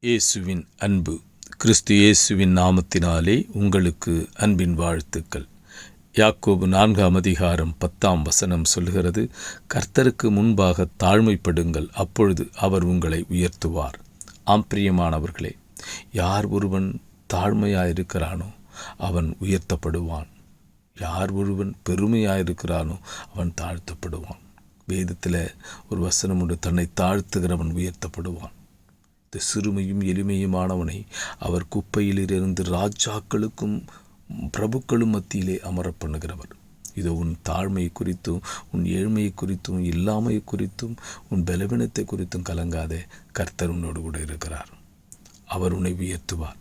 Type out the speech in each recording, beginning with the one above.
இயேசுவின் அன்பு. கிறிஸ்து இயேசுவின் நாமத்தினாலே உங்களுக்கு அன்பின் வாழ்த்துக்கள். யாக்கோபு 4:10 சொல்கிறது, கர்த்தருக்கு முன்பாக தாழ்மைப்படுங்கள், அப்பொழுது அவர் உங்களை உயர்த்துவார். பிரியமானவர்களே, யார் ஒருவன் தாழ்மையாயிருக்கிறானோ அவன் உயர்த்தப்படுவான். யார் ஒருவன் பெருமையாயிருக்கிறானோ அவன் தாழ்த்தப்படுவான். வேதத்தில் ஒரு வசனம் உண்டு, தன்னை தாழ்த்துகிறவன் உயர்த்தப்படுவான். இந்த சிறுமையும் எளிமையுமானவனை அவர் குப்பையிலிருந்து ராஜாக்களுக்கும் பிரபுக்களும் மத்தியிலே அமர பண்ணுகிறவர். இதோ உன் தாழ்மையை குறித்தும், உன் ஏழ்மையை குறித்தும், இல்லாமையை குறித்தும், உன் பலவீனத்தை குறித்தும் கலங்காதே. கர்த்தர் உன்னோடு கூட இருக்கிறார். அவர் உன்னை உயர்த்துவார்.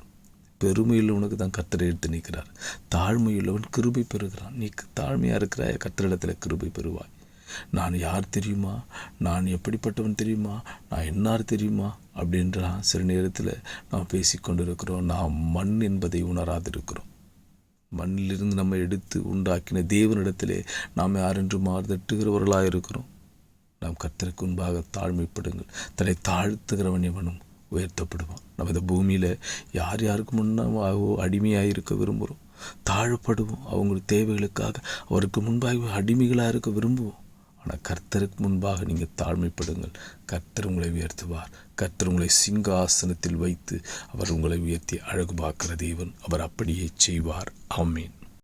பெருமையில் உனக்கு தான் கர்த்தரை எடுத்து நிற்கிறார். தாழ்மையுள்ளவன் கிருபை பெறுகிறான். நீ தாழ்மையாக இருக்கிறாய, கர்த்தரிடத்தில் கிருபை பெறுவாய். நான் யார் தெரியுமா, நான் எப்படிப்பட்டவன் தெரியுமா, நான் என்னார் தெரியுமா அப்படின்றான். சில நேரத்தில் நாம் பேசிக்கொண்டு இருக்கிறோம். நாம் மண் என்பதை உணராதிருக்கிறோம். மண்ணிலிருந்து நம்ம எடுத்து உண்டாக்கின தேவனிடத்திலே நாம் யாரென்று மாறுதட்டுகிறவர்களாக இருக்கிறோம். நாம் கர்த்தருக்கு முன்பாக தாழ்மைப்படுங்கள். தன்னை தாழ்த்துகிறவன் எவனும் உயர்த்தப்படுவான். நம்ம இந்த பூமியில் யார் யாருக்கு முன்னாகவோ அடிமையாக இருக்க விரும்புகிறோம், தாழ்ப்படுவோம். அவங்க தேவைகளுக்காக அவருக்கு முன்பாக அடிமைகளாக இருக்க விரும்புவோம். ஆனால் கர்த்தருக்கு முன்பாக நீங்கள் தாழ்மைப்படுங்கள். கர்த்தர் உங்களை உயர்த்துவார். கர்த்தர் உங்களை சிங்காசனத்தில் வைத்து அவர் உங்களை உயர்த்தி அழகு பார்க்கிற தேவன். அவர் அப்படியே செய்வார். ஆமென்.